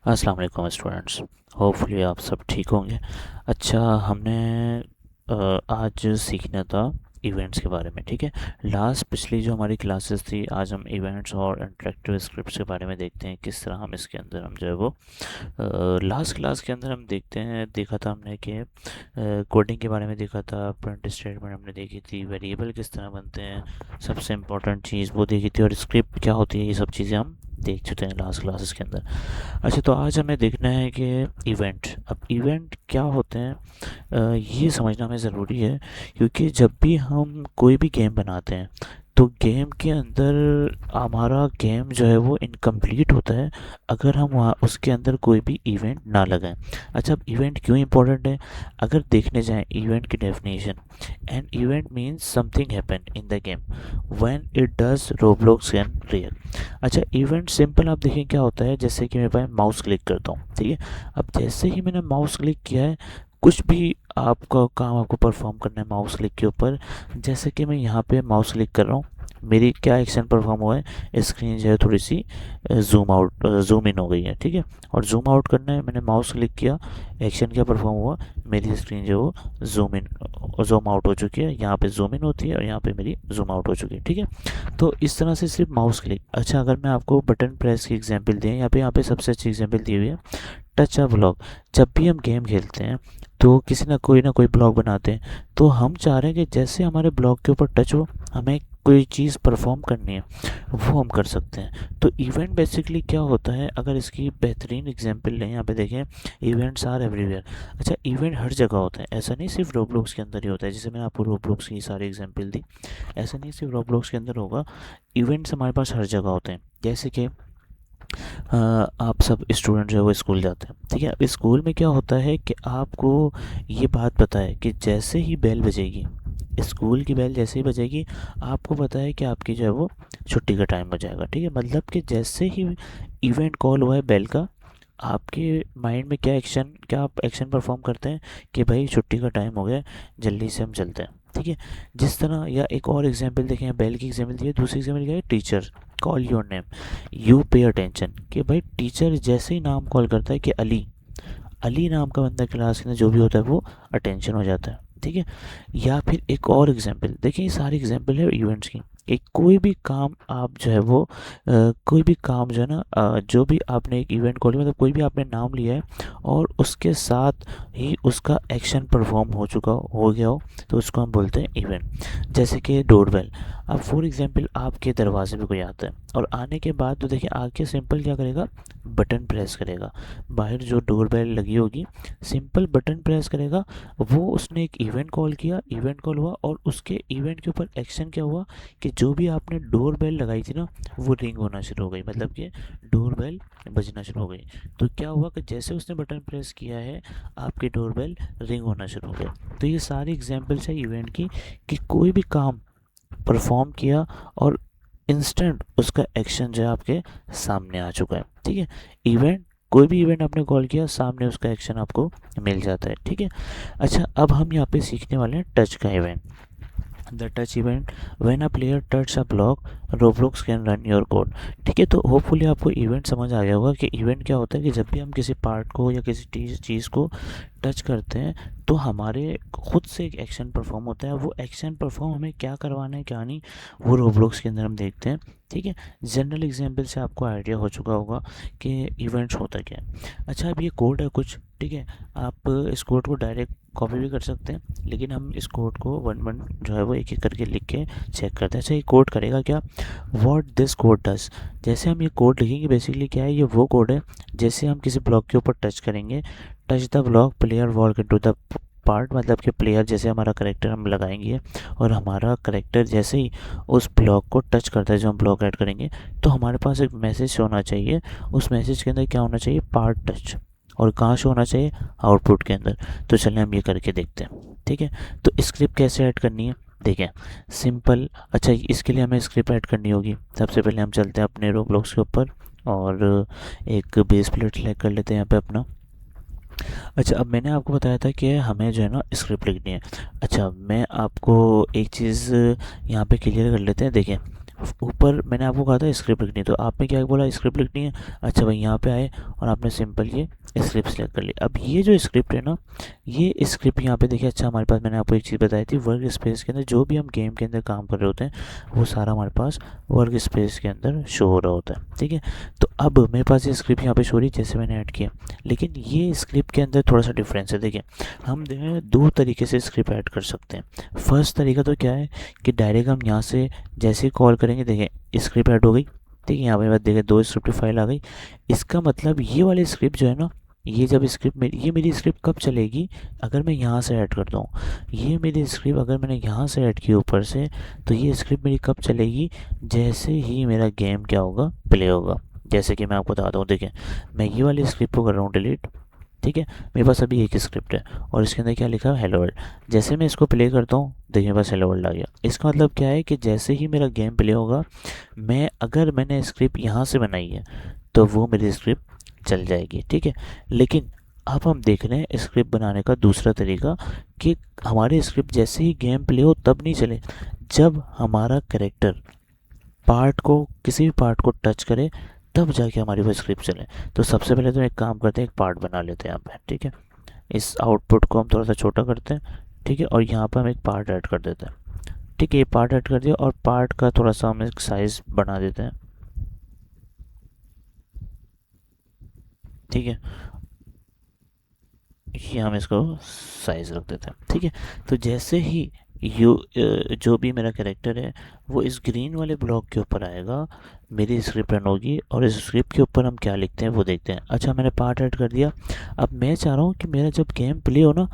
अस्सलाम वालेकुम students. Hopefully आप सब ठीक होंगे। अच्छा, हमने आज सीखना था इवेंट्स के बारे में। ठीक है, लास्ट पिछली जो हमारी क्लासेस थी, आज हम इवेंट्स और इंटरेक्टिव स्क्रिप्ट्स के बारे में देखते हैं, किस तरह हम इसके अंदर हम जो है वो लास्ट क्लास के अंदर हम देखा था हमने कि कोडिंग के बारे में देखा था, प्रिंट स्टेटमेंट हमने देखी थी, वेरिएबल किस तरह बनते हैं, सबसे इम्पोर्टेंट चीज़ वो देखी थी, और स्क्रिप्ट क्या होती है, ये सब चीज़ें हम देख चुके हैं लास्ट क्लासेस के अंदर। अच्छा, तो आज हमें देखना है कि इवेंट, अब इवेंट क्या होते हैं, ये समझना हमें ज़रूरी है, क्योंकि जब भी हम कोई भी गेम बनाते हैं तो गेम के अंदर हमारा गेम जो है वो इनकम्प्लीट होता है अगर हम वहाँ उसके अंदर कोई भी इवेंट ना लगाएं। अच्छा, अब इवेंट क्यों इम्पोर्टेंट है? अगर देखने जाएं इवेंट की definition, an event means something happen in the game when it does Roblox can react. अच्छा, इवेंट सिंपल आप देखें क्या होता है, जैसे कि मैं भाई माउस क्लिक करता हूँ, ठीक है। अब जैसे ही मैंने माउस क्लिक किया है, कुछ भी आपका काम आपको परफॉर्म करना है माउस क्लिक के ऊपर। जैसे कि मैं यहाँ पे माउस क्लिक कर रहा हूँ, मेरी क्या एक्शन परफॉर्म हुआ है, स्क्रीन जो है थोड़ी सी जूम इन हो गई है, ठीक है। और जूम आउट करना है, मैंने माउस क्लिक किया, एक्शन क्या परफॉर्म हुआ, मेरी स्क्रीन जो है वो जूम आउट हो चुकी है। यहाँ पे जूम इन होती है और यहाँ पे मेरी जूम आउट हो चुकी है, ठीक है। तो इस तरह से सिर्फ माउस क्लिक। अच्छा, अगर मैं आपको बटन प्रेस की एग्जांपल दें, यहाँ पे सबसे अच्छी एग्जांपल दी हुई है टच अ ब्लॉक। जब भी हम गेम खेलते हैं तो किसी ना कोई ब्लॉक बनाते हैं, तो हम चाह रहे हैं कि जैसे हमारे ब्लॉक के ऊपर टच हो, हमें कोई चीज़ परफॉर्म करनी है, वो हम कर सकते हैं। तो इवेंट बेसिकली क्या होता है, अगर इसकी बेहतरीन एग्जांपल लें, यहाँ पे देखें, इवेंट्स आर एवरीवेयर। अच्छा, इवेंट हर जगह होता है, ऐसा नहीं सिर्फ रोब्लॉक्स के अंदर ही होता है। जैसे मैंने आपको रोब्लॉक्स की सारी एग्जांपल दी, ऐसा नहीं सिर्फ रोब्लॉक्स के अंदर होगा, इवेंट्स हमारे पास हर जगह होते हैं। जैसे कि आप सब स्टूडेंट जो है वो स्कूल जाते हैं, ठीक है। अब स्कूल में क्या होता है कि आपको ये बात पता है कि जैसे ही बेल बजेगी, स्कूल की बेल जैसे ही बजेगी, आपको पता है कि आपकी जो है वो छुट्टी का टाइम हो जाएगा, ठीक है। मतलब कि जैसे ही इवेंट कॉल हुआ है बेल का, आपके माइंड में क्या आप एक्शन परफॉर्म करते हैं कि भाई छुट्टी का टाइम हो गया, जल्दी से हम चलते हैं, ठीक है। जिस तरह, या एक और एग्जांपल देखें, बेल की एग्जांपल दी है, दूसरी एग्जांपल क्या है, teacher call your name, you pay attention. कि भाई टीचर जैसे ही नाम कॉल करता है कि अली, अली नाम का बंदा क्लास के अंदर जो भी होता है वो अटेंशन हो जाता है, ठीक है। या फिर एक और एग्जांपल देखिए, ये सारी एग्जांपल है इवेंट्स की। एक कोई भी काम आप जो है वो कोई भी काम जो है ना, जो भी आपने एक इवेंट खोली, मतलब कोई भी आपने नाम लिया है और उसके साथ ही उसका एक्शन परफॉर्म हो गया हो, तो उसको हम बोलते हैं इवेंट। जैसे कि डोरबेल। अब फॉर एग्जांपल आपके दरवाजे पे कोई आता है और आने के बाद तो देखिए आके सिंपल क्या करेगा, बटन प्रेस करेगा। बाहर जो डोरबेल लगी होगी, सिंपल बटन प्रेस करेगा, वो उसने एक इवेंट कॉल किया, इवेंट कॉल हुआ, और उसके इवेंट के ऊपर एक्शन क्या हुआ कि जो भी आपने डोरबेल लगाई थी ना, वो रिंग होना शुरू हो गई, मतलब कि डोरबेल बजना शुरू हो गई। तो क्या हुआ कि जैसे उसने बटन प्रेस किया है, आपकी डोरबेल रिंग होना शुरू हो गया। तो ये सारी एग्जांपल्स है इवेंट की, कि कोई भी काम परफॉर्म किया और इंस्टेंट उसका एक्शन जो है आपके सामने आ चुका है, ठीक है। इवेंट, कोई भी इवेंट आपने कॉल किया, सामने उसका एक्शन आपको मिल जाता है, ठीक है। अच्छा, अब हम यहाँ पे सीखने वाले हैं टच का event. The touch event, when a player touch a block, Roblox can run your code. ठीक है, तो होपफुली आपको इवेंट समझ आ गया होगा कि इवेंट क्या होता है, कि जब भी हम किसी पार्ट को या किसी चीज़ को टच करते हैं, तो हमारे खुद से एक एक्शन परफॉर्म होता है। वो एक्शन परफॉर्म हमें क्या करवाना है क्या नहीं, वो रोब्लॉक्स के अंदर हम देखते हैं, ठीक है। जनरल एग्जांपल से आपको आइडिया हो चुका होगा कि इवेंट्स होता क्या है। अच्छा, अब ये कोड है कुछ, ठीक है। आप इस कोड को डायरेक्ट कॉपी भी कर सकते हैं, लेकिन हम इस कोड को वन वन जो है वो एक एक करके लिख के चेक करते हैं। अच्छा, ये कोड करेगा क्या, व्हाट दिस कोड डज। जैसे हम ये कोड लिखेंगे, बेसिकली क्या है, ये वो कोड है, जैसे हम किसी ब्लॉक के ऊपर टच करेंगे, touch the block, player walk into the part, मतलब कि प्लेयर जैसे हमारा करेक्टर हम लगाएंगे, और हमारा करेक्टर जैसे ही उस ब्लॉक को टच करता है, जो हम ब्लॉक ऐड करेंगे, तो हमारे पास एक मैसेज होना चाहिए। उस मैसेज के अंदर क्या होना चाहिए, पार्ट टच। और कहाँ शो होना चाहिए, आउटपुट के अंदर। तो चलिए हम ये करके देखते हैं, ठीक है। तो स्क्रिप्ट कैसे ऐड करनी है, देखें, सिंपल। अच्छा, इसके लिए हमें स्क्रिप्ट ऐड करनी होगी। सबसे पहले हम चलते हैं अपने रोब्लॉक्स के ऊपर, और एक बेस प्लेट सेलेक्ट कर लेते हैं यहाँ पे अपना। अच्छा, अब मैंने आपको बताया था कि हमें जो है ना स्क्रिप्ट लिखनी है। अच्छा, मैं आपको एक चीज़ यहाँ पे क्लियर कर लेते हैं, देखें, ऊपर मैंने आपको कहा था स्क्रिप्ट लिखनी है, तो आपने क्या बोला, स्क्रिप्ट लिखनी है। अच्छा भाई, यहाँ पे आए और आपने सिंपल ये स्क्रिप्ट सेलेक्ट कर ली। अब ये जो स्क्रिप्ट है ना, ये स्क्रिप्ट यहाँ पे देखिए, अच्छा हमारे पास मैंने आपको एक चीज़ बताई थी, वर्क स्पेस के अंदर जो भी हम गेम के अंदर काम कर रहे होते हैं वो सारा हमारे पास वर्क स्पेस के अंदर शो हो रहा होता है, ठीक है। तो अब मेरे पास ये स्क्रिप्ट यहाँ पे शो रही जैसे मैंने ऐड किया, लेकिन ये स्क्रिप्ट के अंदर थोड़ा सा डिफरेंस है। देखिए हम जो है दो तरीके से स्क्रिप्ट ऐड कर सकते हैं। फर्स्ट तरीका तो क्या है कि डायरेक्ट हम यहाँ से जैसे ही कॉल करेंगे, देखिए स्क्रिप्ट ऐड हो गई, ठीक है। यहाँ पे देखिए दो स्क्रिप्ट फाइल आ गई। इसका मतलब ये वाली स्क्रिप्ट जो है ना, ये जब स्क्रिप्ट ये मेरी स्क्रिप्ट कब चलेगी, अगर मैं यहाँ से ऐड करता हूँ, ये मेरी स्क्रिप्ट अगर मैंने यहाँ से ऐड की ऊपर से, तो ये स्क्रिप्ट मेरी कब चलेगी, जैसे ही मेरा गेम क्या होगा, प्ले होगा। जैसे कि मैं आपको बताता हूँ, देखिए मैं ये वाली स्क्रिप्ट को कर रहा हूँ डिलीट, ठीक है। मेरे पास अभी एक स्क्रिप्ट है और इसके अंदर क्या लिखा है, हेलो वर्ल्ड। जैसे मैं इसको प्ले करता हूँ, देखिए मेरे पास हेलो वर्ल्ड आ गया। इसका मतलब क्या है कि जैसे ही मेरा गेम प्ले होगा, अगर मैंने स्क्रिप्ट यहाँ से बनाई है तो वो मेरी स्क्रिप्ट चल जाएगी, ठीक है। लेकिन अब हम देख रहे हैं स्क्रिप्ट बनाने का दूसरा तरीका, कि हमारी स्क्रिप्ट जैसे ही गेम प्ले हो तब नहीं चले, जब हमारा कैरेक्टर पार्ट को, किसी भी पार्ट को टच करे, तब जाके हमारी वो स्क्रिप्ट चले। तो सबसे पहले तो एक काम करते हैं, एक पार्ट बना लेते हैं यहाँ पे, ठीक है। इस आउटपुट को हम थोड़ा सा छोटा करते हैं, ठीक है, और यहाँ पर हम एक पार्ट ऐड कर देते हैं, ठीक है। ये पार्ट ऐड कर दिया और पार्ट का थोड़ा सा हम एक साइज बना देते हैं, ठीक है। ये हम इसको साइज रख देते हैं, ठीक है। तो जैसे ही जो भी मेरा कैरेक्टर है वो इस ग्रीन वाले ब्लॉक के ऊपर आएगा, मेरी स्क्रिप्ट रन होगी और इस स्क्रिप्ट के ऊपर हम क्या लिखते हैं वो देखते हैं। अच्छा मैंने पार्ट ऐड कर दिया। अब मैं चाह रहा हूँ कि मेरा जब गेम प्ले हो ना,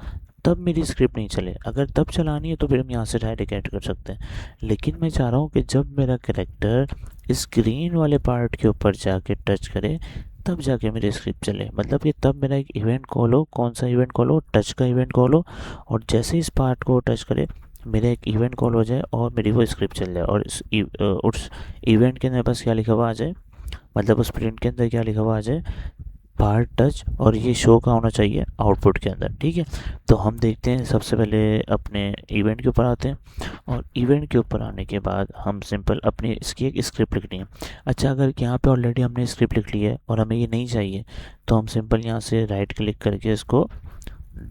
तब मेरी स्क्रिप्ट नहीं चले। अगर तब चलानी है तो फिर हम यहाँ से डायरेक्ट ऐड कर सकते हैं, लेकिन मैं चाह रहा हूँ कि जब मेरा कैरेक्टर इस ग्रीन वाले पार्ट के ऊपर जाके टच करे, तब जाके मेरी स्क्रिप्ट चले। मतलब कि तब मेरा एक इवेंट कॉल हो, कौन सा इवेंट कॉल हो, टच का इवेंट कॉल हो, और जैसे इस पार्ट को टच करे मेरा एक इवेंट कॉल हो जाए और मेरी वो स्क्रिप्ट चल जाए, और उस इवेंट के अंदर बस क्या लिखा हुआ आ जाए, मतलब उस प्रिंट के अंदर क्या लिखा हुआ आ जाए, पार्ट टच, और ये शो का होना चाहिए आउटपुट के अंदर, ठीक है। तो हम देखते हैं, सबसे पहले अपने इवेंट के ऊपर आते हैं, और इवेंट के ऊपर आने के बाद हम सिंपल अपनी इसकी एक स्क्रिप्ट लिखनी है। अच्छा अगर यहाँ पे ऑलरेडी हमने स्क्रिप्ट लिख ली है और हमें ये नहीं चाहिए, तो हम सिंपल यहाँ से राइट क्लिक करके इसको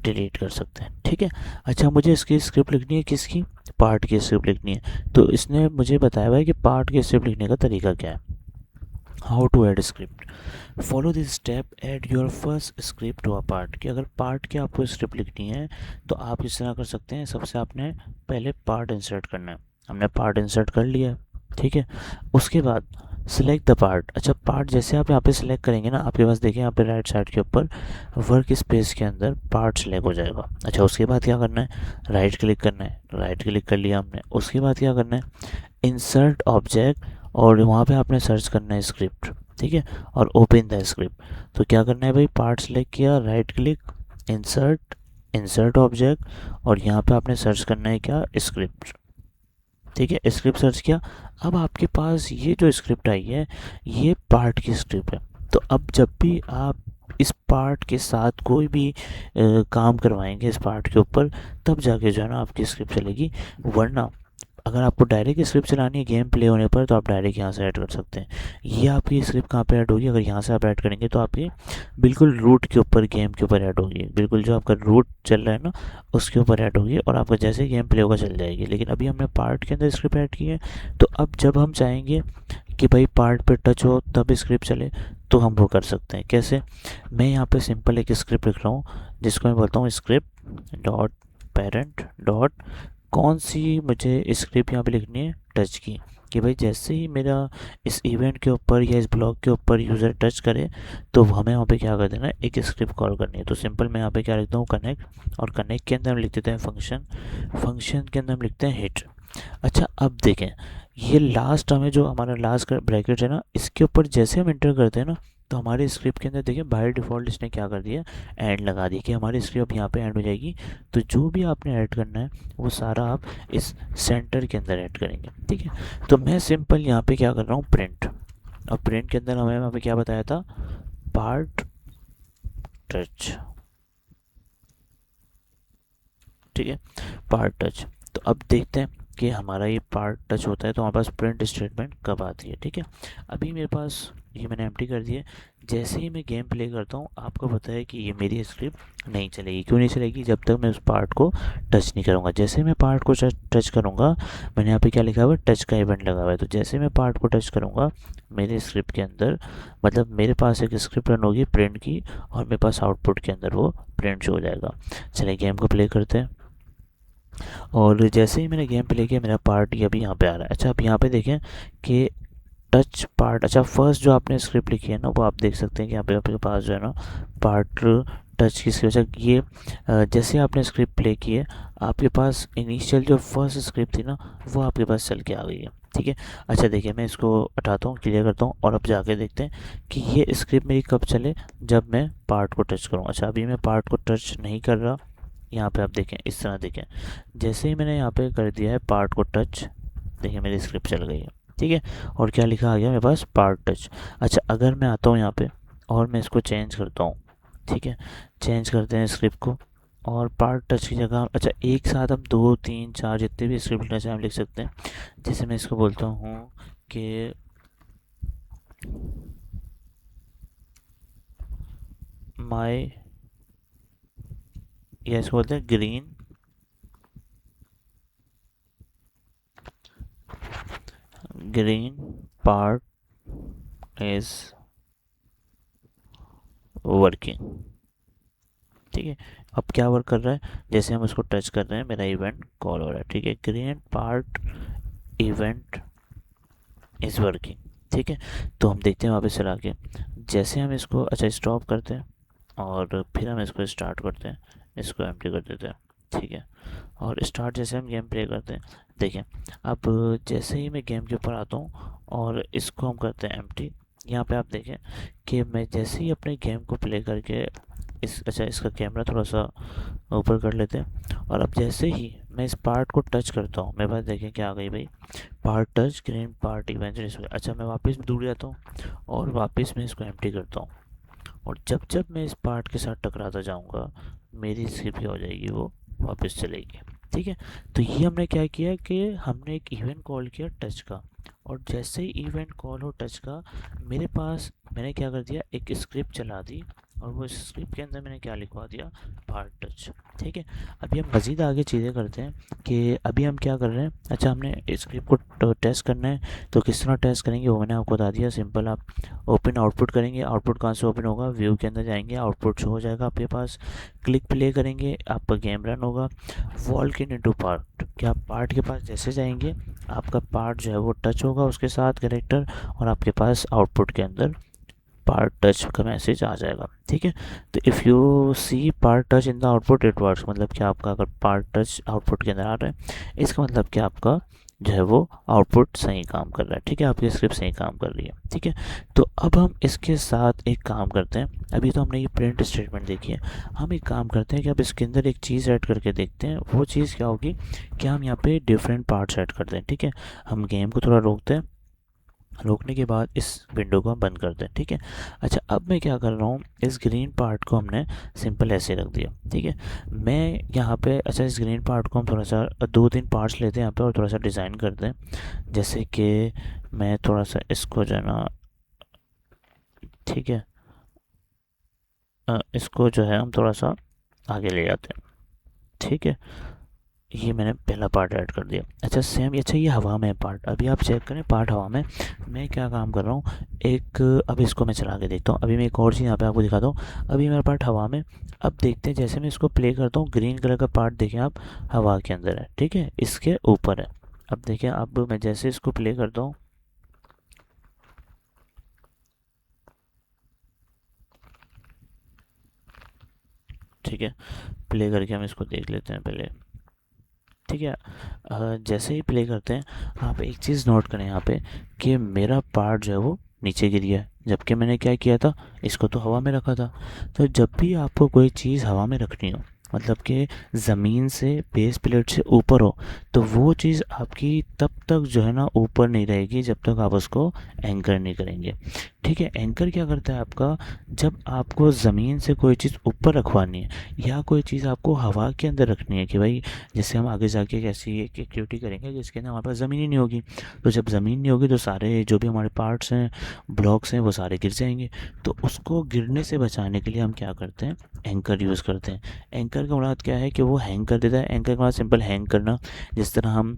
डिलीट कर सकते हैं, ठीक है। अच्छा मुझे इसकी स्क्रिप्ट लिखनी है, किसकी, पार्ट की स्क्रिप्ट लिखनी है। तो इसने मुझे बताया हुआ है कि पार्ट की स्क्रिप्ट लिखने का तरीका क्या है। How to add script, follow this step, add your first script to a part. कि अगर पार्ट की आपको स्क्रिप्ट लिखनी है तो आप इस तरह कर सकते हैं। सबसे आपने पहले पार्ट इंसर्ट करना है, हमने पार्ट इंसर्ट कर लिया है, ठीक है। उसके बाद सिलेक्ट द पार्ट। अच्छा पार्ट जैसे आप यहाँ पे सिलेक्ट करेंगे ना, आपके पास देखिए यहाँ पे राइट साइड के ऊपर वर्क स्पेस के अंदर पार्ट सिलेक्ट हो जाएगा। अच्छा उसके बाद क्या करना है, राइट क्लिक करना है, राइट क्लिक कर लिया हमने। उसके बाद क्या करना है, इंसर्ट ऑब्जेक्ट, और वहाँ पे आपने सर्च करना है स्क्रिप्ट, ठीक है, और ओपन द स्क्रिप्ट। तो क्या करना है भाई, पार्ट सेलेक्ट किया, right click, insert, insert object, और यहाँ पे आपने सर्च करना है क्या, स्क्रिप्ट, ठीक है। स्क्रिप्ट सर्च किया। अब आपके पास ये जो स्क्रिप्ट आई है ये पार्ट की स्क्रिप्ट है। तो अब जब भी आप इस पार्ट के साथ कोई भी काम करवाएंगे इस पार्ट के ऊपर, तब जाके जो है ना आपकी स्क्रिप्ट चलेगी। वरना अगर आपको डायरेक्ट स्क्रिप्ट चलानी है गेम प्ले होने पर, तो आप डायरेक्ट यहाँ से ऐड कर सकते हैं। ये आपकी स्क्रिप्ट कहाँ पे ऐड होगी, अगर यहाँ से आप ऐड करेंगे तो आपकी बिल्कुल रूट के ऊपर, गेम के ऊपर ऐड होगी। बिल्कुल जो आपका रूट चल रहा है ना उसके ऊपर ऐड होगी, और आपका जैसे गेम प्ले होगा चल जाएगी। लेकिन अभी हमने पार्ट के अंदर स्क्रिप्ट ऐड की है, तो अब जब हम चाहेंगे कि भाई पार्ट पे टच हो तब स्क्रिप्ट चले, तो हम वो कर सकते हैं। कैसे, मैं यहाँ पे सिंपल एक स्क्रिप्ट लिख रहा हूँ जिसको मैं बोलता हूँ स्क्रिप्ट डॉट पेरेंट डॉट, कौन सी मुझे स्क्रिप्ट यहाँ पे लिखनी है, टच की। कि भाई जैसे ही मेरा इस इवेंट के ऊपर या इस ब्लॉक के ऊपर यूज़र टच करे, तो हमें वहाँ पे क्या कर देना है, एक स्क्रिप्ट कॉल करनी है। तो सिंपल मैं यहाँ पे क्या लिखता हूँ, कनेक्ट, और कनेक्ट के अंदर हम लिख देते हैं फंक्शन, फंक्शन के अंदर हम लिखते हैं हिट। अच्छा अब देखें, ये लास्ट हमें जो हमारा लास्ट ब्रैकेट है ना, इसके ऊपर जैसे हम इंटर करते हैं ना, तो हमारे स्क्रिप्ट के अंदर देखिए बाय डिफ़ॉल्ट इसने क्या कर दिया, एंड लगा दी, कि हमारी स्क्रिप्ट यहाँ पे एंड हो जाएगी। तो जो भी आपने ऐड करना है वो सारा आप इस सेंटर के अंदर ऐड करेंगे, ठीक है। तो मैं सिंपल यहाँ पे क्या कर रहा हूँ, प्रिंट, और प्रिंट के अंदर हमें यहाँ पे क्या बताया था, पार्ट टच, ठीक है, पार्ट टच। तो अब देखते हैं कि हमारा ये पार्ट टच होता है तो हमारे पास प्रिंट स्टेटमेंट कब आती है, ठीक है। अभी मेरे पास ये मैंने एम्प्टी कर दिया। जैसे ही मैं गेम प्ले करता हूँ आपको पता है कि ये मेरी स्क्रिप्ट नहीं चलेगी। क्यों नहीं चलेगी? जब तक मैं उस पार्ट को टच नहीं करूँगा। जैसे ही मैं पार्ट को टच करूँगा, मैंने यहाँ पे क्या लिखा हुआ है, टच का इवेंट लगा हुआ है, तो जैसे ही मैं पार्ट को टच करूँगा मेरे स्क्रिप्ट के अंदर, मतलब मेरे पास एक स्क्रिप्ट रन होगी प्रिंट की, और मेरे पास आउटपुट के अंदर वो प्रिंट शो हो जाएगा। चलिए गेम को प्ले करते हैं। और जैसे ही मैंने गेम प्ले किया मेरा पार्ट ये अभी यहाँ पे आ रहा है। अच्छा, अब यहाँ पे देखें कि टच पार्ट, अच्छा फर्स्ट जो आपने स्क्रिप्ट लिखी है ना, वो आप देख सकते हैं कि यहाँ पे आपके पास जो है ना पार्ट टच की स्क्रिप्ट। अच्छा ये जैसे आपने स्क्रिप्ट प्ले की है, आपके पास इनिशियल जो फर्स्ट स्क्रिप्ट थी ना, वो आपके पास चल के आ गई है। ठीक है। अच्छा देखिए, मैं इसको हटाता हूँ, क्लियर करता हूँ, और अब जाके देखते हैं कि ये स्क्रिप्ट मेरी कब चले, जब मैं पार्ट को टच करूँ। अच्छा अभी मैं पार्ट को टच नहीं कर रहा। यहाँ पे आप देखें, इस तरह देखें, जैसे ही मैंने यहाँ पे कर दिया है पार्ट को टच, देखिए मेरी स्क्रिप्ट चल गई है। ठीक है। और क्या लिखा आ गया मेरे पास, पार्ट टच। अच्छा अगर मैं आता हूँ यहाँ पे और मैं इसको चेंज करता हूँ, ठीक है, चेंज करते हैं स्क्रिप्ट को, और पार्ट टच की जगह अच्छा एक साथ हम 2 3 4 जितने भी स्क्रिप्ट लिखना चाहें हम लिख सकते हैं। जैसे मैं इसको बोलता हूँ कि माई, या इसको बोलते हैं ग्रीन पार्ट इज वर्किंग। ठीक है। अब क्या वर्क कर रहा है, जैसे हम उसको टच कर रहे हैं मेरा इवेंट कॉल हो रहा है। ठीक है, green part event is working. ठीक है। तो हम देखते हैं वापस चला के, जैसे हम इसको अच्छा स्टॉप करते हैं और फिर हम इसको स्टार्ट करते हैं, इसको एम्प्टी कर देते हैं। ठीक है। और स्टार्ट जैसे हम गेम प्ले करते हैं, देखें अब जैसे ही मैं गेम के ऊपर आता हूँ और इसको हम करते हैं एम्प्टी, यहाँ पे आप देखें कि मैं जैसे ही अपने गेम को प्ले करके इस अच्छा इसका कैमरा थोड़ा सा ऊपर कर लेते हैं, और अब जैसे ही मैं इस पार्ट को टच करता हूँ मेरे पास देखें क्या आ गई भाई, part touch green part eventually. अच्छा मैं वापस दूर जाता हूँ और वापस मैं इसको एम्प्टी करता हूँ, और जब जब मैं इस पार्ट के साथ टकराता जाऊंगा मेरी स्क्रिप्ट क्या हो जाएगी, वो वापस चलेगी। ठीक है। तो ये हमने क्या किया कि हमने एक इवेंट कॉल किया टच का, और जैसे ही इवेंट कॉल हो टच का, मेरे पास मैंने क्या कर दिया, एक स्क्रिप्ट चला दी, और वो स्क्रिप्ट के अंदर मैंने क्या लिखवा दिया, पार्ट टच। ठीक है। अभी हम मज़ीद आगे चीज़ें करते हैं कि अभी हम क्या कर रहे हैं। अच्छा हमने स्क्रिप्ट को टेस्ट करना है, तो किस तरह टेस्ट करेंगे वो मैंने आपको बता दिया। सिंपल, आप ओपन आउटपुट करेंगे, आउटपुट कहाँ से ओपन होगा, व्यू के अंदर जाएंगे, आउटपुट शो हो जाएगा आपके पास, क्लिक प्ले करेंगे, आपका गेम रन होगा। वॉल्क इन इनटू पार्ट, क्या आप पार्ट के पास जैसे जाएंगे आपका पार्ट जो है वो टच होगा उसके साथ कैरेक्टर, और आपके पास आउटपुट के अंदर पार्ट टच का मैसेज आ जाएगा। ठीक है। तो if you see part touch in the output it works, मतलब कि आपका अगर पार्ट टच आउटपुट के अंदर आ रहा है, इसका मतलब कि आपका जो है वो आउटपुट सही काम कर रहा है। ठीक है, आपकी स्क्रिप्ट सही काम कर रही है। ठीक है। तो अब हम इसके साथ एक काम करते हैं, अभी तो हमने ये प्रिंट स्टेटमेंट देखी है, हम एक काम करते हैं कि अब इसके अंदर एक चीज़ ऐड करके देखते हैं। वो चीज़ क्या होगी कि हम यहाँ पे डिफरेंट पार्ट्स ऐड करते हैं। ठीक है। हम गेम को थोड़ा रोकते हैं, रोकने के बाद इस विंडो को हम बंद करते हैं। ठीक है। अच्छा अब मैं क्या कर रहा हूँ, इस ग्रीन पार्ट को हमने सिंपल ऐसे रख दिया। ठीक है। मैं यहाँ पे अच्छा इस ग्रीन पार्ट को हम थोड़ा सा 2-3 पार्ट्स लेते हैं यहाँ पे और थोड़ा सा डिज़ाइन करते हैं। जैसे कि मैं थोड़ा सा इसको जो है ना, ठीक है, इसको जो है हम थोड़ा सा आगे ले जाते हैं। ठीक है। ये मैंने पहला पार्ट ऐड कर दिया। अच्छा सेम, अच्छा ये हवा में पार्ट, अभी आप चेक करें पार्ट हवा में। मैं क्या काम कर रहा हूँ, एक अब इसको मैं चला के देखता हूँ। अभी मैं एक और चीज़ यहाँ पे आपको दिखाता हूँ। अभी मेरा पार्ट हवा में, अब देखते हैं जैसे मैं इसको प्ले करता हूँ ग्रीन कलर का पार्ट देखें आप हवा के अंदर है। ठीक है, इसके ऊपर है। अब देखें, अब मैं जैसे इसको प्ले करता हूँ, ठीक है, प्ले करके हम इसको देख लेते हैं पहले। ठीक है। जैसे ही प्ले करते हैं आप एक चीज़ नोट करें यहाँ पे कि मेरा पार्ट जो है वो नीचे गिर गया है, जबकि मैंने क्या किया था, इसको तो हवा में रखा था। तो जब भी आपको कोई चीज़ हवा में रखनी हो मतलब कि ज़मीन से बेस प्लेट से ऊपर हो, तो वो चीज़ आपकी तब तक जो है ना ऊपर नहीं रहेगी जब तक आप उसको एंकर नहीं करेंगे। ठीक है, एंकर क्या करता है आपका, जब आपको ज़मीन से कोई चीज़ ऊपर रखवानी है या कोई चीज़ आपको हवा के अंदर रखनी है, कि भाई जैसे हम आगे जाके एक ऐसी एक एक्टिविटी करेंगे जिसके अंदर हमारे पास ज़मीन ही नहीं होगी, तो जब ज़मीन नहीं होगी तो सारे जो भी हमारे पार्ट्स हैं, ब्लॉक्स हैं, वो सारे गिर जाएंगे। तो उसको गिरने से बचाने के लिए हम क्या करते हैं, एंकर यूज़ करते हैं। एंकर का मुराद क्या है कि वो हैंग कर देता है। एंकर का मतलब सिंपल हैंग करना। जिस तरह हम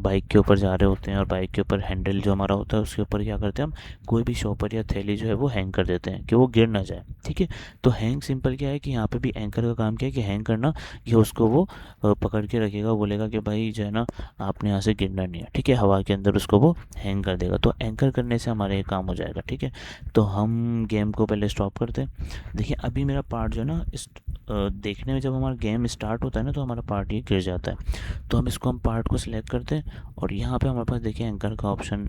बाइक के ऊपर जा रहे होते हैं और बाइक के ऊपर हैंडल जो हमारा होता है उसके ऊपर क्या करते हैं हम, कोई भी शॉपर या थैली जो है वो हैंग कर देते हैं कि वो गिर ना जाए। ठीक है, तो हैंग सिंपल क्या है कि यहाँ पे भी एंकर का काम क्या है कि हैंग करना, कि उसको वो पकड़ के रखेगा, बोलेगा कि भाई जो है ना आपने यहाँ से गिरना नहीं है। ठीक है, हवा के अंदर उसको वो हैंग कर देगा। तो एंकर करने से हमारा ये काम हो जाएगा। ठीक है, तो हम गेम को पहले स्टॉप करते हैं। देखिए अभी मेरा पार्ट जो है ना इस देखने में जब हमारा गेम स्टार्ट होता है ना तो हमारा पार्ट ये गिर जाता है। तो हम पार्ट को सिलेक्ट करते हैं और यहाँ पे हमारे पास देखिए एंकर का ऑप्शन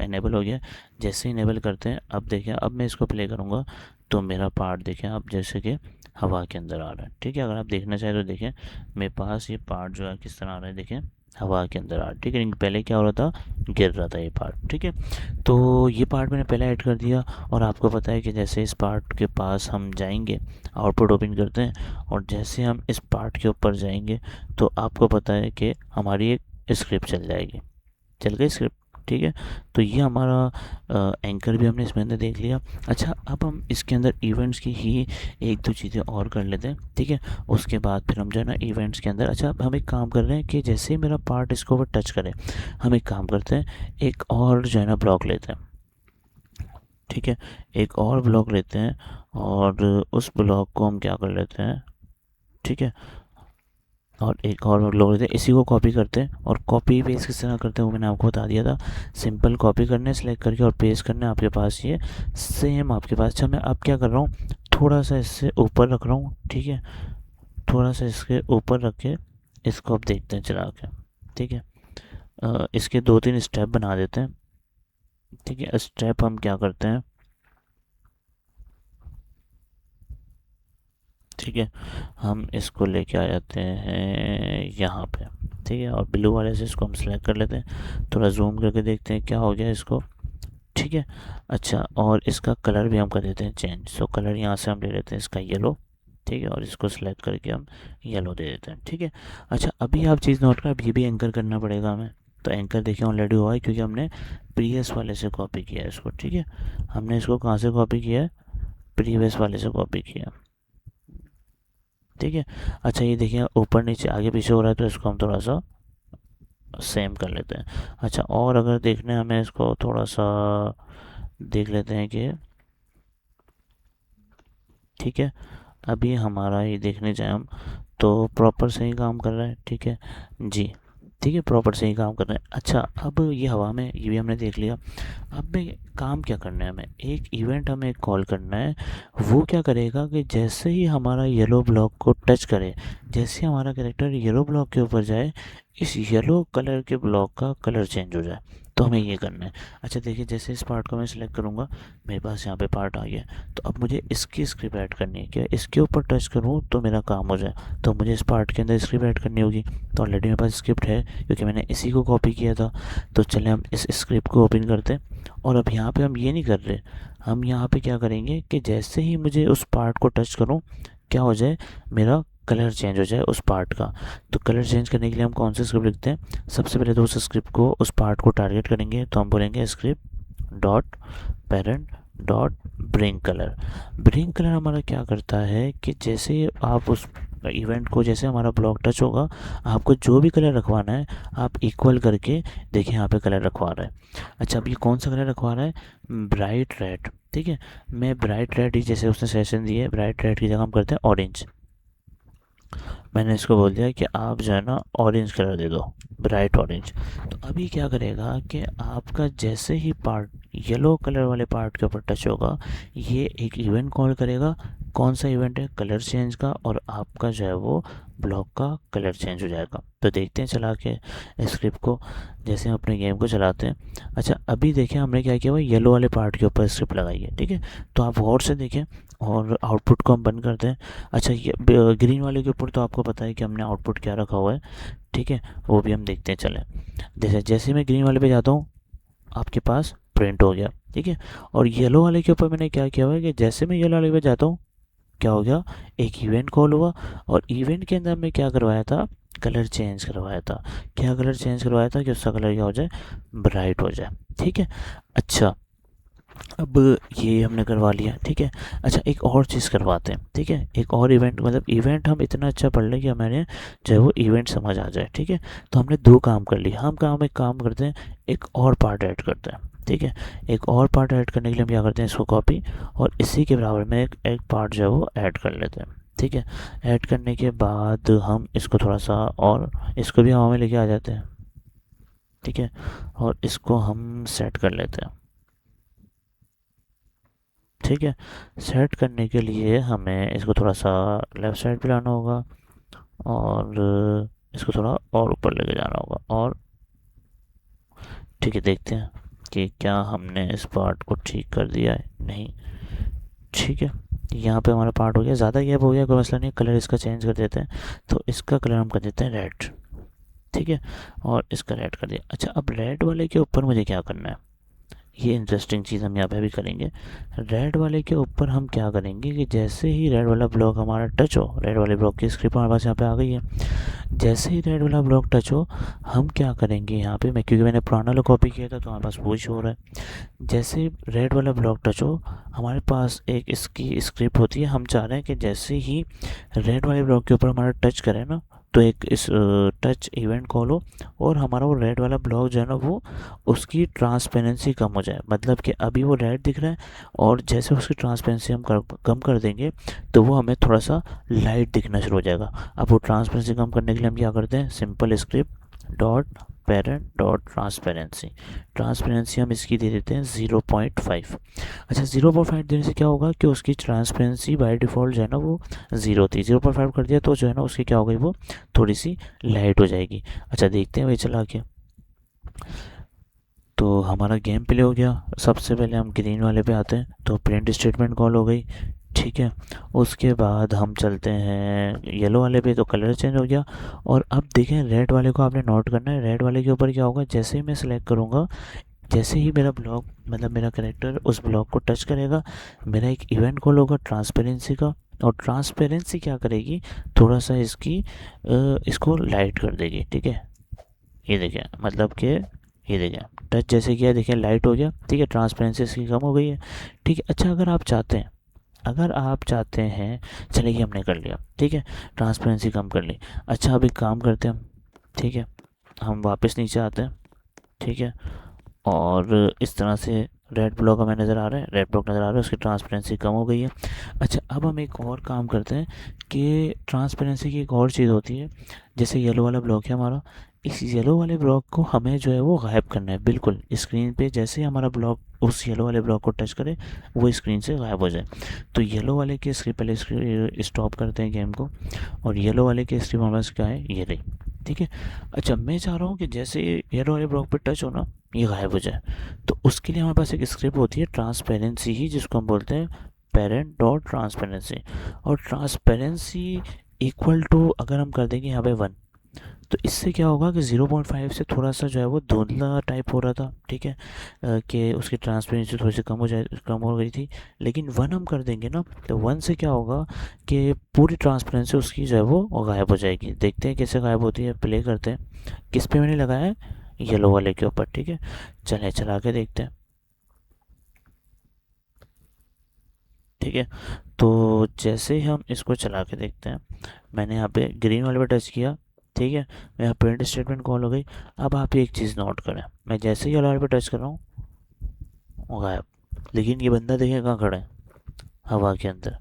इनेबल हो गया। जैसे ही इनेबल करते हैं, अब देखिए अब मैं इसको प्ले करूँगा तो मेरा पार्ट देखिए अब जैसे कि हवा के अंदर आ रहा है। ठीक है, अगर आप देखना चाहें तो देखिए मेरे पास ये पार्ट जो है किस तरह आ रहा है, देखिए हवा के अंदर आ रहा है। ठीक है, पहले क्या हो रहा था, गिर रहा था ये पार्ट। ठीक है, तो ये पार्ट मैंने पहले ऐड कर दिया। और आपको पता है कि जैसे इस पार्ट के पास हम जाएंगे, आउटपुट ओपन करते हैं और जैसे हम इस पार्ट के ऊपर जाएंगे तो आपको पता है कि हमारी एक स्क्रिप्ट चल जाएगी, चल गई स्क्रिप्ट। ठीक है, तो ये हमारा एंकर भी हमने इसमें अंदर देख लिया। अच्छा, अब हम इसके अंदर इवेंट्स की ही एक दो चीज़ें और कर लेते हैं। ठीक है, उसके बाद फिर हम जो है ना इवेंट्स के अंदर, अच्छा अब हम एक काम कर रहे हैं कि जैसे ही मेरा पार्ट इसको ऊपर टच करे, हम एक काम करते हैं, एक और जो है ना ब्लॉक लेते हैं। ठीक है, एक और ब्लॉक लेते हैं और उस ब्लॉक को हम क्या कर लेते हैं, ठीक है, और एक और ब्लॉक लेते हैं, इसी को कॉपी करते हैं। और कॉपी पेस्ट किस तरह करते हैं वो मैंने आपको बता दिया था। सिंपल कॉपी करने, सेलेक्ट करके और पेस्ट करने, आपके पास ये सेम आपके पास। अच्छा, मैं अब क्या कर रहा हूँ, थोड़ा सा इससे ऊपर रख रहा हूँ। ठीक है, थोड़ा सा इसके ऊपर रख के इसको अब देखते हैं चला के। ठीक है, इसके दो तीन स्टेप बना देते हैं। ठीक है, स्टेप हम क्या करते हैं, ठीक है, हम इसको लेके आ जाते हैं यहाँ पे। ठीक है, और ब्लू वाले से इसको हम सेलेक्ट कर लेते हैं, थोड़ा जूम करके देखते हैं क्या हो गया इसको। ठीक है, अच्छा, और इसका कलर भी हम कर देते हैं चेंज। सो कलर यहाँ से हम ले लेते हैं इसका येलो। ठीक है, और इसको सेलेक्ट करके हम येलो दे देते हैं। ठीक है, अच्छा अभी आप चीज़ नोट कर, अब ये भी एंकर करना पड़ेगा हमें। तो एंकर देखिए ऑलरेडी हुआ है क्योंकि हमने प्रीवियस वाले से कॉपी किया है इसको। ठीक है, हमने इसको कहाँ से कॉपी किया है, प्रीवियस वाले से कॉपी किया। ठीक है, अच्छा ये देखिए ऊपर नीचे आगे पीछे हो रहा है तो इसको हम थोड़ा सा सेम कर लेते हैं। अच्छा, और अगर देखना है हमें इसको थोड़ा सा देख लेते हैं कि, ठीक है, अभी हमारा ये देखने जाए हम तो प्रॉपर सही काम कर रहा है। ठीक है जी, ठीक है, प्रॉपर सही काम कर रहे हैं। अच्छा, अब ये हवा में ये भी हमने देख लिया। अब में काम क्या करना है, हमें एक इवेंट हमें कॉल करना है। वो क्या करेगा कि जैसे ही हमारा येलो ब्लॉक को टच करे, जैसे हमारा कैरेक्टर येलो ब्लॉक के ऊपर जाए, इस येलो कलर के ब्लॉक का कलर चेंज हो जाए। तो हमें ये करना है। अच्छा देखिए, जैसे इस पार्ट को मैं सिलेक्ट करूँगा, मेरे पास यहाँ पे पार्ट आ गया। तो अब मुझे इसकी स्क्रिप्ट ऐड करनी है, क्या इसके ऊपर टच करूँ तो मेरा काम हो जाए, तो मुझे इस पार्ट के अंदर स्क्रिप्ट ऐड करनी होगी। तो ऑलरेडी मेरे पास स्क्रिप्ट है क्योंकि मैंने इसी को कॉपी किया था। तो चले हम इस स्क्रिप्ट को ओपन करते हैं। और अब यहाँ पे हम ये नहीं कर रहे, हम यहाँ पे क्या करेंगे कि जैसे ही मुझे उस पार्ट को टच करूँ, क्या हो जाए, मेरा कलर चेंज हो जाए उस पार्ट का। तो कलर चेंज करने के लिए हम कौन सी स्क्रिप्ट लिखते हैं, सबसे पहले तो उस स्क्रिप्ट को, उस पार्ट को टारगेट करेंगे। तो हम बोलेंगे script dot parent dot bring colour. Bring colour हमारा क्या करता है कि जैसे आप उस इवेंट को, जैसे हमारा ब्लॉक टच होगा, आपको जो भी कलर रखवाना है आप इक्वल करके देखिए यहाँ पे कलर रखवा रहा है। अच्छा, अब ये कौन सा कलर रखवा रहा है, ब्राइट रेड। ठीक है, मैं ब्राइट रेड ही, जैसे उसने सेशन दिए है, ब्राइट रेड की जगह हम करते हैं ऑरेंज। मैंने इसको बोल दिया कि आप जो है ना ऑरेंज कलर दे दो, ब्राइट ऑरेंज। तो अभी क्या करेगा कि आपका जैसे ही पार्ट येलो कलर वाले पार्ट के ऊपर टच होगा, ये एक इवेंट कॉल करेगा। कौन सा इवेंट है, कलर चेंज का, और आपका जो है वो ब्लॉक का कलर चेंज हो जाएगा। तो देखते हैं चला के स्क्रिप्ट को, जैसे हम अपने गेम को चलाते हैं। अच्छा, अभी देखें हमने क्या किया हुआ, येलो वाले पार्ट के ऊपर स्क्रिप्ट लगाई है। ठीक है, तो आप गौर से देखें, और आउटपुट को हम बंद करते हैं। अच्छा, ये ग्रीन वाले के ऊपर तो आपको पता है कि हमने आउटपुट क्या रखा हुआ है, ठीक है, वो भी हम देखते हैं। चलें, जैसे जैसे मैं ग्रीन वाले पे जाता हूँ आपके पास प्रिंट हो गया, ठीक है। और येलो वाले के ऊपर मैंने क्या किया हुआ है कि जैसे मैं येलो वाले पे जाता हूँ क्या हो गया, एक इवेंट कॉल हुआ। और इवेंट के अंदर मैं क्या करवाया था, कलर चेंज करवाया था। क्या कलर चेंज करवाया था कि उसका कलर क्या हो जाए, ब्राइट हो जाए, ठीक है। अच्छा, अब ये हमने करवा लिया, ठीक है। अच्छा, एक और चीज़ करवाते हैं, ठीक है, एक और इवेंट, मतलब इवेंट हम इतना अच्छा पढ़ लें कि हमारे जो है वो इवेंट समझ आ जाए, ठीक है। तो हमने दो काम कर लिए, एक काम करते हैं, एक और पार्ट ऐड करते हैं, ठीक है। एक और पार्ट ऐड करने के लिए हम क्या करते हैं, इसको कॉपी और इसी के बराबर में एक पार्ट जो है वो ऐड कर लेते हैं, ठीक है। ऐड करने के बाद हम इसको थोड़ा सा और इसको भी हवा में लेके आ जाते हैं, ठीक है। और इसको हम सेट कर लेते हैं, ठीक है। सेट करने के लिए हमें इसको थोड़ा सा लेफ़्ट साइड पे लाना होगा और इसको थोड़ा और ऊपर लेके जाना होगा। और ठीक है, देखते हैं कि क्या हमने इस पार्ट को ठीक कर दिया है, नहीं, ठीक है। यहाँ पे हमारा पार्ट हो गया, ज़्यादा गैप हो गया, कोई मसला नहीं, कलर इसका चेंज कर देते हैं। तो इसका कलर हम कर देते हैं रेड, ठीक है। और इसका रेड कर दिया। अच्छा, अब रेड वाले के ऊपर मुझे क्या करना है, ये इंटरेस्टिंग चीज़ हम यहाँ पे भी करेंगे। रेड वाले के ऊपर हम क्या करेंगे कि जैसे ही रेड वाला ब्लॉक हमारा टच हो, रेड वाले ब्लॉक की स्क्रिप्ट हमारे पास यहाँ पे आ गई है। जैसे ही रेड वाला ब्लॉक टच हो, हम क्या करेंगे यहाँ पे, मैं क्योंकि मैंने पुराना वाला कॉपी किया था तो हमारे पास वो शो हो रहा है। जैसे ही रेड वाला ब्लॉक टच हो, हमारे पास एक इसकी स्क्रिप्ट होती है। हम चाह रहे हैं कि जैसे ही रेड वाले ब्लॉक के ऊपर हमारा टच करें ना, तो एक इस टच इवेंट कॉल हो और हमारा वो रेड वाला ब्लॉक जो है ना वो उसकी ट्रांसपेरेंसी कम हो जाए। मतलब कि अभी वो रेड दिख रहा है और जैसे उसकी ट्रांसपेरेंसी हम कम कर देंगे तो वो हमें थोड़ा सा लाइट दिखना शुरू हो जाएगा। अब वो ट्रांसपेरेंसी कम करने के लिए हम क्या करते हैं, simple script dot parent dot transparency, transparency हम इसकी दे देते हैं 0.5। अच्छा, 0.5 देने से क्या होगा कि उसकी ट्रांसपेरेंसी बाय डिफ़ॉल्ट जो है ना वो 0 थी, 0.5 कर दिया तो जो है ना उसकी क्या हो गई, वो थोड़ी सी लाइट हो जाएगी। अच्छा, देखते हैं वही चला के। तो हमारा गेम प्ले हो गया। सबसे पहले हम ग्रीन वाले पे आते हैं, तो प्रिंट स्टेटमेंट कॉल हो गई, ठीक है। उसके बाद हम चलते हैं येलो वाले पे, तो कलर चेंज हो गया। और अब देखें, रेड वाले को आपने नोट करना है, रेड वाले के ऊपर क्या होगा, जैसे ही मैं सिलेक्ट करूँगा, जैसे ही मेरा ब्लॉक, मतलब मेरा करेक्टर उस ब्लॉक को टच करेगा, मेरा एक इवेंट कॉल होगा ट्रांसपेरेंसी का। और ट्रांसपेरेंसी क्या करेगी, थोड़ा सा इसको लाइट कर देगी, ठीक है। ये देखें, मतलब कि ये देखें, टच जैसे किया देखें लाइट हो गया, ठीक है, ट्रांसपेरेंसी इसकी कम हो गई है, ठीक है। अच्छा, अगर आप चाहते हैं, चलिए ये हमने कर लिया, ठीक है, ट्रांसपेरेंसी कम कर ली। अच्छा, अब एक काम करते हैं हम, ठीक है, हम वापस नीचे आते हैं, ठीक है। और इस तरह से रेड ब्लॉक हमें नज़र आ रहा है, रेड ब्लॉक नज़र आ रहा है, उसकी ट्रांसपेरेंसी कम हो गई है। अच्छा, अब हम एक और काम करते हैं कि ट्रांसपेरेंसी की एक और चीज़ होती है। जैसे येलो वाला ब्लॉक है हमारा, इस येलो वाले ब्लॉक को हमें जो है वो गायब करना है, बिल्कुल स्क्रीन पे जैसे ही हमारा ब्लॉक उस येलो वाले ब्लॉक को टच करे वो स्क्रीन से गायब हो जाए। तो येलो वाले की स्क्रिप्ट पहले स्टॉप करते हैं गेम को। और येलो वाले की स्क्रिप्ट हमारे पास क्या है, ये रही, ठीक है। अच्छा, मैं चाह रहा हूँ कि जैसे येलो वाले ब्लॉक पे टच हो ना, ये गायब हो जाए। तो उसके लिए हमारे पास एक स्क्रिप्ट होती है ट्रांसपेरेंसी ही, जिसको हम बोलते हैं पेरेंट डॉट ट्रांसपेरेंसी। और ट्रांसपेरेंसी इक्वल टू अगर हम कर देंगे यहाँ पे 1, तो इससे क्या होगा कि 0.5 से थोड़ा सा जो है वो धुंधला टाइप हो रहा था, ठीक है, कि उसकी ट्रांसपेरेंसी थोड़ी सी कम हो गई थी। लेकिन 1 हम कर देंगे ना, तो 1 से क्या होगा कि पूरी ट्रांसपेरेंसी उसकी जो है वो गायब हो जाएगी। देखते हैं कैसे गायब होती है, प्ले करते हैं। किस पे मैंने लगाया है, येलो वाले के ऊपर, ठीक है। चले चला के देखते हैं, ठीक है। तो जैसे ही हम इसको चला के देखते हैं, मैंने यहाँ पे ग्रीन वाले पे टच किया, ठीक है, मेरा प्रिंट स्टेटमेंट कॉल हो गई। अब आप एक चीज़ नोट करें, मैं जैसे ही येलो वाले पे टच कर रहा हूँ वो गायब। लेकिन ये बंदा देखें कहाँ खड़ा है, हवा के अंदर।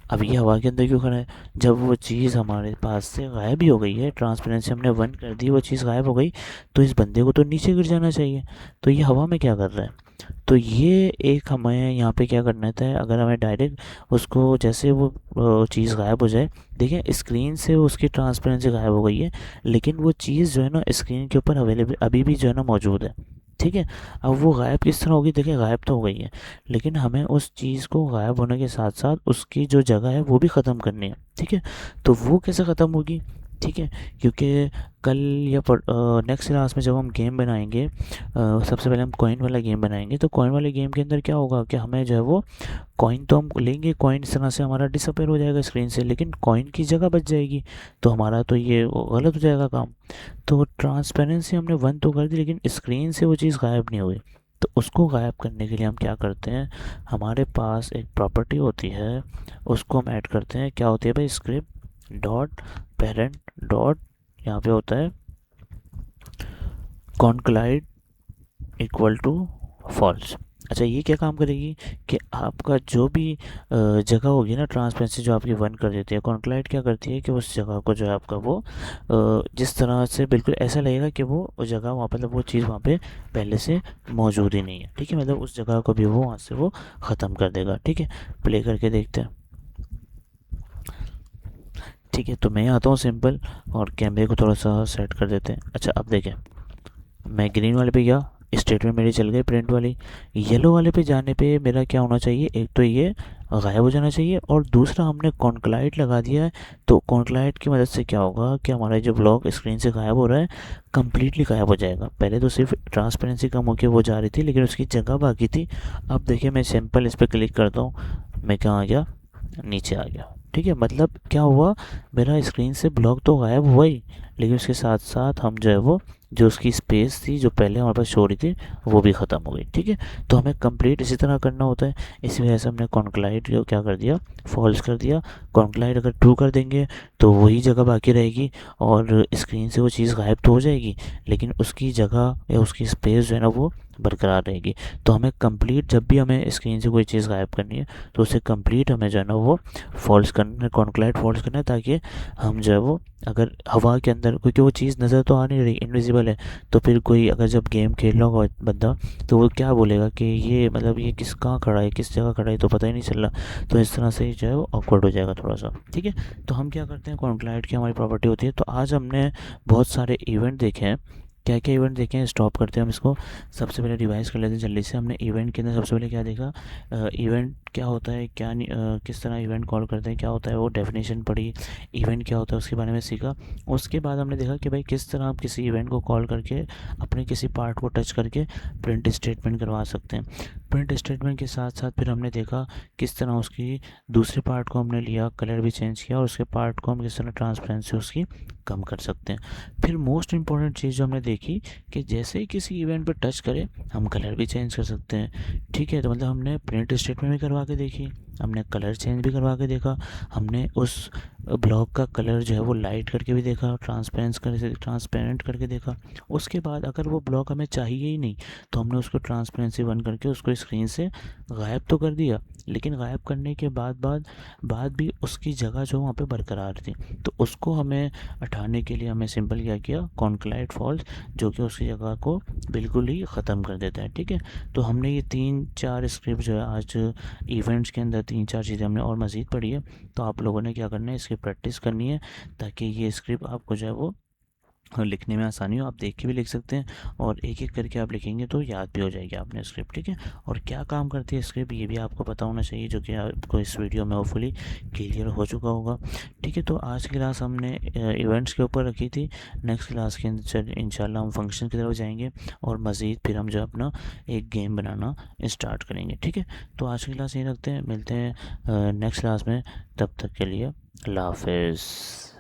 अब ये हवा के अंदर क्यों खड़ा है, जब वो चीज़ हमारे पास से गायब ही हो गई है, ट्रांसपेरेंसी हमने 1 कर दी, वो चीज़ गायब हो गई, तो इस बंदे को तो नीचे गिर जाना चाहिए। तो ये हवा में क्या कर रहा है, तो ये एक हमें यहाँ पे क्या करना था, अगर हमें डायरेक्ट उसको जैसे वो चीज़ गायब हो जाए, देखें स्क्रीन से उसकी ट्रांसपेरेंसी गायब हो गई है, लेकिन वो चीज़ जो है ना स्क्रीन के ऊपर अवेलेबल अभी भी जो है ना मौजूद है, ठीक है। अब वो गायब किस तरह होगी, देखिए गायब तो हो गई है, लेकिन हमें उस चीज़ को गायब होने के साथ साथ उसकी जो जगह है वो भी ख़त्म करनी है। ठीक है, तो वो कैसे ख़त्म होगी, ठीक है, क्योंकि कल या नेक्स्ट क्लास में जब हम गेम बनाएंगे, सबसे पहले हम कॉइन वाला गेम बनाएंगे। तो कॉइन वाले गेम के अंदर क्या होगा कि हमें जो है वो कॉइन तो हम लेंगे, कॉइन इस तरह से हमारा डिसअपेयर हो जाएगा स्क्रीन से, लेकिन कॉइन की जगह बच जाएगी, तो हमारा तो ये गलत हो जाएगा काम। तो ट्रांसपेरेंसी हमने 1 तो कर दी, लेकिन स्क्रीन से वो चीज़ गायब नहीं हुई। तो उसको गायब करने के लिए हम क्या करते हैं, हमारे पास एक प्रॉपर्टी होती है, उसको हम ऐड करते हैं। क्या होती है भाई, स्क्रिप्ट डॉट पेरेंट डॉट, यहाँ पे होता है कॉन्क्लाइड इक्वल टू फॉल्स। अच्छा, ये क्या काम करेगी कि आपका जो भी जगह होगी ना ट्रांसपेरेंसी जो आपकी 1 कर देती है, कॉन्क्लाइड क्या करती है कि उस जगह को जो है आपका वो जिस तरह से बिल्कुल ऐसा लगेगा कि वो जगह वहाँ मतलब वो चीज़ वहाँ पे पहले से मौजूद ही नहीं है। ठीक है, मतलब उस जगह को भी वो वहाँ से वो ख़त्म कर देगा। ठीक है, प्ले करके देखते हैं। ठीक है, तो मैं आता हूँ सिंपल, और कैमरे को थोड़ा सा सेट कर देते हैं। अच्छा, अब देखें, मैं ग्रीन वाले पे गया, स्टेटमेंट मेरी चल गई प्रिंट वाली। येलो वाले पे जाने पे मेरा क्या होना चाहिए, एक तो ये गायब हो जाना चाहिए, और दूसरा हमने कॉन्क्लाइट लगा दिया है। तो कॉन्क्लाइट की मदद से क्या होगा कि हमारा जो ब्लॉक स्क्रीन से गायब हो रहा है कम्प्लीटली गायब हो जाएगा। पहले तो सिर्फ ट्रांसपेरेंसी कम होकर वो जा रही थी, लेकिन उसकी जगह बाकी थी। अब देखिए, मैं सिंपल इस पर क्लिक करता हूँ, मैं कहाँ आ गया, नीचे आ गया। ठीक है, मतलब क्या हुआ, मेरा स्क्रीन से ब्लॉक तो गायब हुआ ही, लेकिन उसके साथ साथ हम जो है वो जो उसकी स्पेस थी जो पहले हमारे पास शो रही थी वो भी ख़त्म हो गई। ठीक है, तो हमें कंप्लीट इसी तरह करना होता है। इसी वजह से हमने कॉन्क्लाइड को क्या कर दिया, फॉल्स कर दिया। कॉन्क्लाइड अगर ट्रू कर देंगे तो वही जगह बाकी रहेगी, और स्क्रीन से वो चीज़ गायब तो हो जाएगी, लेकिन उसकी जगह या उसकी स्पेस जो है ना वो बरकरार रहेगी। तो हमें कंप्लीट, जब भी हमें स्क्रीन से कोई चीज़ गायब करनी है तो उसे कंप्लीट हमें जो है ना वो फॉल्स करना है, कॉन्क्लाइड फॉल्स करना है, ताकि हम जो है वो अगर हवा के अंदर, क्योंकि वो चीज़ नज़र तो आ नहीं रही, इनविजिबल है, तो फिर कोई अगर जब गेम खेल रहा होगा बंदा तो वो क्या बोलेगा कि ये मतलब ये किस कहाँ खड़ा है, किस जगह खड़ा है, तो पता ही नहीं चल रहा। तो इस तरह से जो है वो ऑकवर्ड हो जाएगा थोड़ा सा। ठीक है, तो हम क्या करते हैं, कॉन्क्लाइड की हमारी प्रॉपर्टी होती है। तो आज हमने बहुत सारे इवेंट देखे हैं। क्या क्या इवेंट देखे हैं, स्टॉप करते हैं हम इसको। सबसे पहले रिवाइज कर लेते हैं जल्दी से। हमने इवेंट के अंदर सबसे पहले क्या देखा, इवेंट क्या होता है, क्या नहीं, किस तरह इवेंट कॉल करते हैं, क्या होता है वो डेफिनेशन पढ़ी, इवेंट क्या होता है उसके बारे में सीखा। उसके बाद हमने देखा कि भाई किस तरह आप किसी इवेंट को कॉल करके अपने किसी पार्ट को टच करके प्रिंट स्टेटमेंट करवा सकते हैं। प्रिंट स्टेटमेंट के साथ साथ फिर हमने देखा किस तरह उसकी दूसरे पार्ट को हमने लिया, कलर भी चेंज किया, और उसके पार्ट को हम किस तरह ट्रांसपेरेंसी उसकी कम कर सकते हैं। फिर मोस्ट इंपॉर्टेंट चीज़ जो हमने देखी कि जैसे ही किसी इवेंट पर टच करें हम कलर भी चेंज कर सकते हैं। ठीक है, तो मतलब हमने प्रिंट स्टेटमेंट भी करवा के देखी, हमने कलर चेंज भी करवा के देखा, हमने उस ब्लॉक का कलर जो है वो लाइट करके भी देखा, ट्रांसपेरेंट करके देखा। उसके बाद अगर वो ब्लॉक हमें चाहिए ही नहीं तो हमने उसको ट्रांसपेरेंसी 1 करके उसको स्क्रीन से गायब तो कर दिया, लेकिन गायब करने के बाद भी उसकी जगह जो वहाँ पे बरकरार थी। तो उसको हमें हटाने के लिए हमें सिंपल क्या किया, कॉन्क्लाइड फॉल्स, जो कि उसकी जगह को बिल्कुल ही ख़त्म कर देता है। ठीक है, तो हमने ये 3-4 स्क्रिप्ट जो है आज इवेंट्स के अंदर 3-4 चीज़ें हमने और मज़ीद पढ़ी है। तो आप लोगों ने क्या करना है, इसकी प्रैक्टिस करनी है, ताकि ये स्क्रिप्ट आपको जो है वो लिखने में आसानी हो। आप देख के भी लिख सकते हैं, और एक एक करके आप लिखेंगे तो याद भी हो जाएगी आपने स्क्रिप्ट। ठीक है, और क्या काम करती है स्क्रिप्ट ये भी आपको पता होना चाहिए, जो कि आपको इस वीडियो में होपफुली क्लियर हो चुका होगा। ठीक है, तो आज की क्लास हमने इवेंट्स के ऊपर रखी थी। नेक्स्ट क्लास के अंदर इंशाल्लाह हम फंक्शन की तरफ जाएंगे, और मज़ीद फिर हम जो अपना एक गेम बनाना स्टार्ट करेंगे। ठीक है, तो आज की क्लास यहीं रखते हैं, मिलते हैं नेक्स्ट क्लास में। तब तक के लिए अल्लाह हाफिज़।